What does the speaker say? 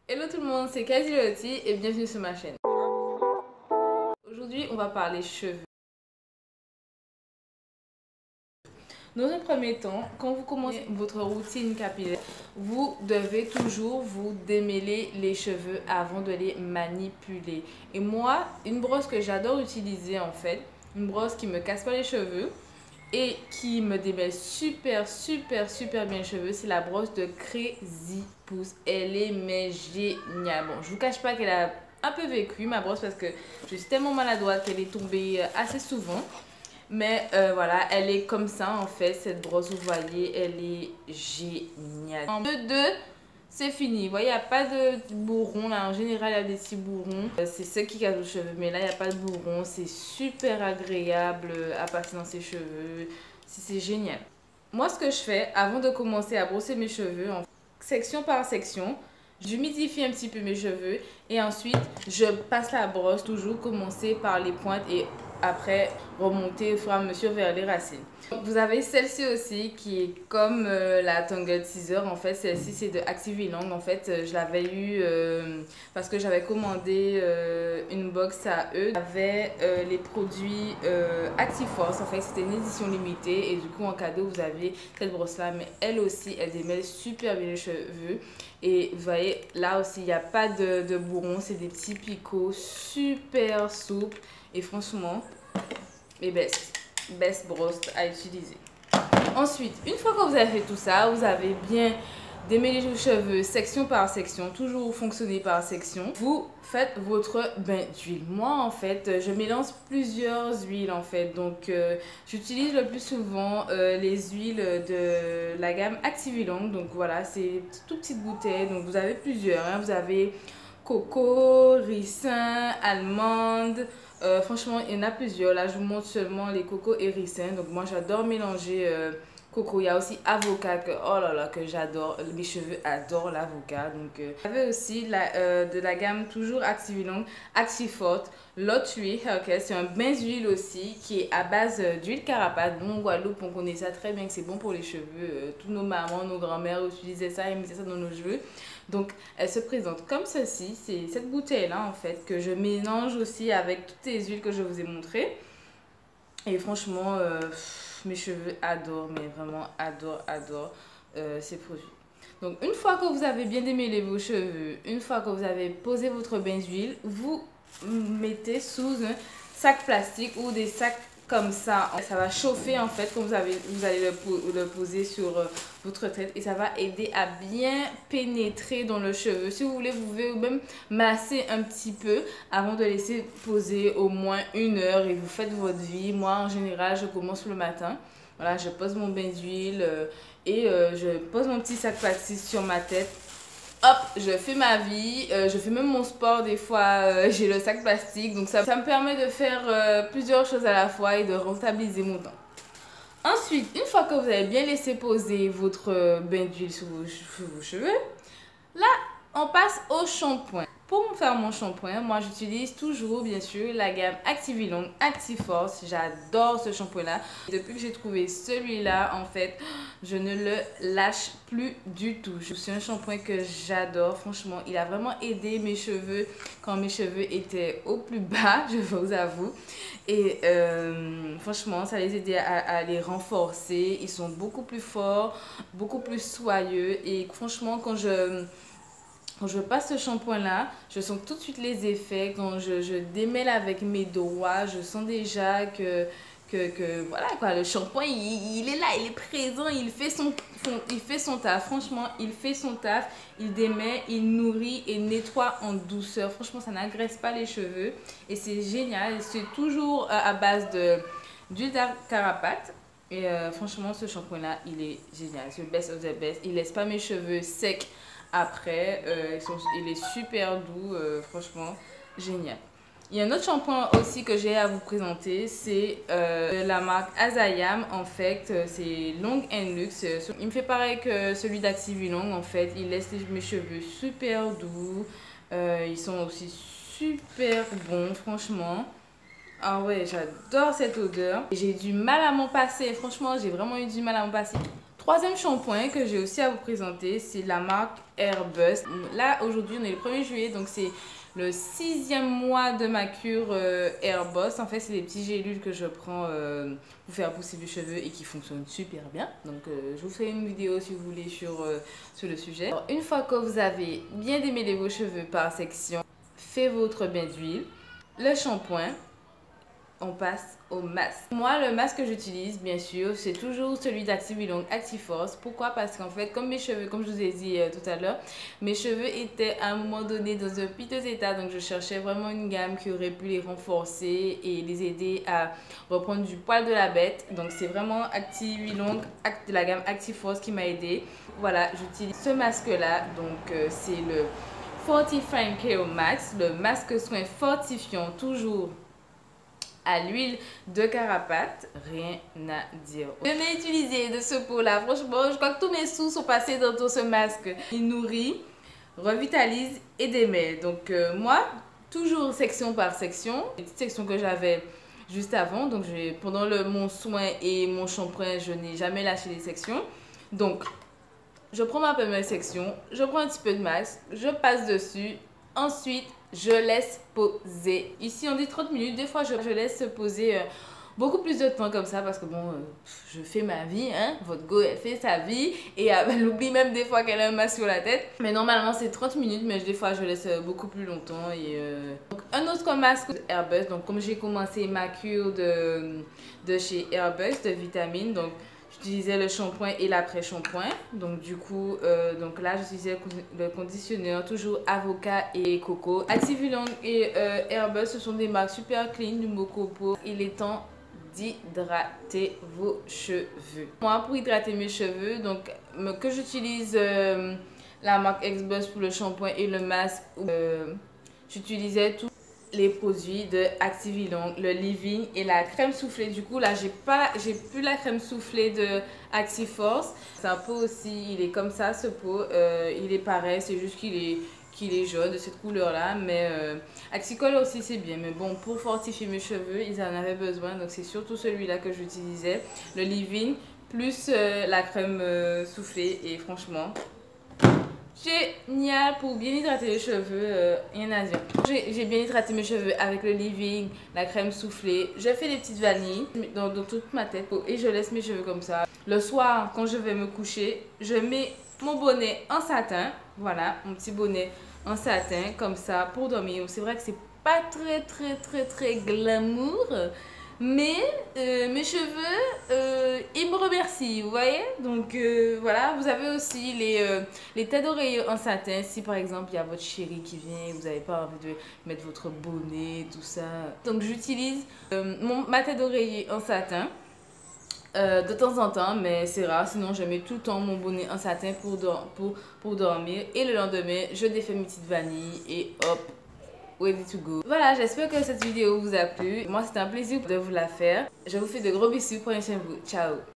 Hello tout le monde, c'est Kazi Lotti et bienvenue sur ma chaîne. Aujourd'hui, on va parler cheveux. Dans un premier temps, quand vous commencez votre routine capillaire, vous devez toujours vous démêler les cheveux avant de les manipuler. Et moi, une brosse que j'adore utiliser en fait, une brosse qui me casse pas les cheveux et qui me démêle super bien les cheveux, c'est la brosse de Crazy Pousse. Elle est mais géniale. Bon, je vous cache pas qu'elle a un peu vécu ma brosse parce que je suis tellement maladroite qu'elle est tombée assez souvent. Mais voilà, elle est comme ça en fait, cette brosse, vous voyez, elle est géniale. En 2, c'est fini. Vous voyez, il n'y a pas de bourrons là. En général, il y a des petits bourrons. C'est ce qui casse les cheveux. Mais là, il n'y a pas de bourrons. C'est super agréable à passer dans ses cheveux. C'est génial. Moi, ce que je fais avant de commencer à brosser mes cheveux, en section par section, j'humidifie un petit peu mes cheveux et ensuite je passe la brosse, toujours commencer par les pointes et après remonter au fur et à mesure vers les racines. Vous avez celle-ci aussi qui est comme la Tangle Teaser. En fait, celle-ci c'est de Activilang. En fait, je l'avais eu parce que j'avais commandé une box à eux. J'avais les produits Actiforce. En fait, c'était une édition limitée et du coup en cadeau vous aviez cette brosse là. Mais elle aussi, elle démêle super bien les cheveux. Et vous voyez, là aussi, il n'y a pas de bourrons. C'est des petits picots super souples. Et franchement, mes best brosse à utiliser. Ensuite, une fois que vous avez fait tout ça, vous avez bien démêlé vos cheveux section par section, toujours fonctionner par section. Vous faites votre bain d'huile. Moi, en fait, je mélange plusieurs huiles, en fait. Donc, j'utilise le plus souvent les huiles de la gamme Activilang. Donc, voilà, c'est toute petite bouteille. Donc, vous avez plusieurs. Hein. Vous avez coco, ricin, allemande. Franchement, il y en a plusieurs. Là, je vous montre seulement les cocos et ricins. Donc, moi, j'adore mélanger coco. Il y a aussi avocat que, oh là là, que j'adore. Mes cheveux adorent l'avocat. Donc, vous avez aussi de la gamme toujours Activilang, Actiforte, Lottery Haircare. C'est un bain d'huile aussi qui est à base d'huile carapace. Nous, en Guadeloupe, on connaît ça très bien que c'est bon pour les cheveux. Tous nos mamans, nos grands-mères utilisaient ça et mettaient ça dans nos cheveux. Donc, elle se présente comme ceci. C'est cette bouteille-là, en fait, que je mélange aussi avec toutes les huiles que je vous ai montrées. Et franchement, mes cheveux adorent, mais vraiment adorent ces produits. Donc, une fois que vous avez bien démêlé vos cheveux, une fois que vous avez posé votre bain d'huile, vous mettez sous un sac plastique ou des sacs comme ça. Ça va chauffer en fait quand vous allez le poser sur votre tête et ça va aider à bien pénétrer dans le cheveu. Si vous voulez, vous pouvez même masser un petit peu avant de laisser poser au moins 1 heure et vous faites votre vie. Moi, en général, je commence le matin. Voilà, je pose mon bain d'huile et je pose mon petit sac plastique sur ma tête. Hop, je fais ma vie, je fais même mon sport des fois, j'ai le sac plastique. Donc ça me permet de faire plusieurs choses à la fois et de rentabiliser mon temps. Ensuite, une fois que vous avez bien laissé poser votre bain d'huile sur vos cheveux, là, on passe au shampoing. Pour me faire mon shampoing, moi j'utilise toujours bien sûr la gamme Activilang Actiforce. J'adore ce shampoing-là. Depuis que j'ai trouvé celui-là, en fait, je ne le lâche plus du tout. C'est un shampoing que j'adore. Franchement, il a vraiment aidé mes cheveux quand mes cheveux étaient au plus bas, je vous avoue. Et franchement, ça les aidait à les renforcer. Ils sont beaucoup plus forts, beaucoup plus soyeux. Et franchement, quand je passe ce shampoing-là, je sens tout de suite les effets. Quand je démêle avec mes doigts, je sens déjà que voilà quoi, le shampoing, il est là, il est présent, il fait son taf. Franchement, il fait son taf, il démêle, il nourrit et nettoie en douceur. Franchement, ça n'agresse pas les cheveux et c'est génial. C'est toujours à base d'huile carapate. Et franchement, ce shampoing-là, il est génial. C'est le best of the best. Il laisse pas mes cheveux secs après. Il est super doux. Franchement, génial. Il y a un autre shampoing aussi que j'ai à vous présenter. C'est la marque Azayam. En fait, c'est Long and Luxe. Il me fait pareil que celui d'Activilang. En fait, il laisse mes cheveux super doux. Ils sont aussi super bons, franchement. Ah ouais, j'adore cette odeur. J'ai du mal à m'en passer. Franchement, j'ai vraiment eu du mal à m'en passer. Troisième shampoing que j'ai aussi à vous présenter, c'est la marque Airbus. Là, aujourd'hui, on est le 1er juillet, donc c'est le 6e mois de ma cure Airbus. En fait, c'est des petits gélules que je prends pour faire pousser du cheveu et qui fonctionnent super bien. Donc, je vous ferai une vidéo si vous voulez sur le sujet. Alors, une fois que vous avez bien démêlé vos cheveux par section, fait votre bain d'huile, le shampoing, on passe au masque. Moi, le masque que j'utilise, bien sûr, c'est toujours celui d'Activilong Actiforce. Pourquoi? Parce qu'en fait, comme mes cheveux, comme je vous ai dit tout à l'heure, mes cheveux étaient à un moment donné dans un piteux état. Donc, je cherchais vraiment une gamme qui aurait pu les renforcer et les aider à reprendre du poil de la bête. Donc, c'est vraiment Activilong de la gamme Actiforce qui m'a aidé. Voilà, j'utilise ce masque-là. Donc, c'est le Fortifying Care Max, le masque soin fortifiant, toujours à l'huile de carapate, rien à dire. Je l'ai utilisé de ce pot-là. Franchement, je crois que tous mes sous sont passés dans ce masque. Il nourrit, revitalise et démêle. Donc moi, toujours section par section. Les petites sections que j'avais juste avant. Donc pendant mon soin et mon shampoing, je n'ai jamais lâché les sections. Donc, je prends ma première section, je prends un petit peu de masque, je passe dessus. Ensuite, je laisse poser. Ici, on dit 30 minutes. Des fois, je laisse poser beaucoup plus de temps comme ça parce que bon, je fais ma vie, hein. Votre go, elle fait sa vie et elle oublie même des fois qu'elle a un masque sur la tête. Mais normalement, c'est 30 minutes, mais des fois, je laisse beaucoup plus longtemps. Donc, un autre masque Airbus. Donc, comme j'ai commencé ma cure de chez Airbus de vitamines, donc j'utilisais le shampoing et l'après-shampoing. Donc du coup, donc là j'utilisais le conditionneur, toujours avocat et coco. Activilong et Airbus, ce sont des marques super clean du Mocopo. Il est temps d'hydrater vos cheveux. Moi, pour hydrater mes cheveux, donc que j'utilise la marque Xbuzz pour le shampoing et le masque, j'utilisais tout les produits de Activilong, le leave-in et la crème soufflée. Du coup, là, j'ai plus la crème soufflée de Actiforce. C'est un pot aussi, il est comme ça, ce pot. Il est pareil, c'est juste qu'il est jaune de cette couleur-là. Mais Acticol aussi, c'est bien. Mais bon, pour fortifier mes cheveux, ils en avaient besoin. Donc, c'est surtout celui-là que j'utilisais. Le leave-in plus la crème soufflée. Et franchement, génial pour bien hydrater les cheveux, rien à dire. J'ai bien hydraté mes cheveux avec le leave-in, la crème soufflée. Je fais des petites vanilles dans toute ma tête et je laisse mes cheveux comme ça. Le soir, quand je vais me coucher, je mets mon bonnet en satin. Voilà, mon petit bonnet en satin comme ça pour dormir. C'est vrai que c'est pas très glamour. Mais mes cheveux, ils me remercient, vous voyez. Donc voilà, vous avez aussi les têtes d'oreiller en satin. Si par exemple il y a votre chérie qui vient et vous n'avez pas envie de mettre votre bonnet, tout ça. Donc j'utilise ma tête d'oreiller en satin de temps en temps, mais c'est rare. Sinon je mets tout le temps mon bonnet en satin pour dormir. Et le lendemain, je défais mes petites vanilles et hop, ready to go. Voilà, j'espère que cette vidéo vous a plu. Moi, c'était un plaisir de vous la faire. Je vous fais de gros bisous. Prenez soin de vous. Ciao.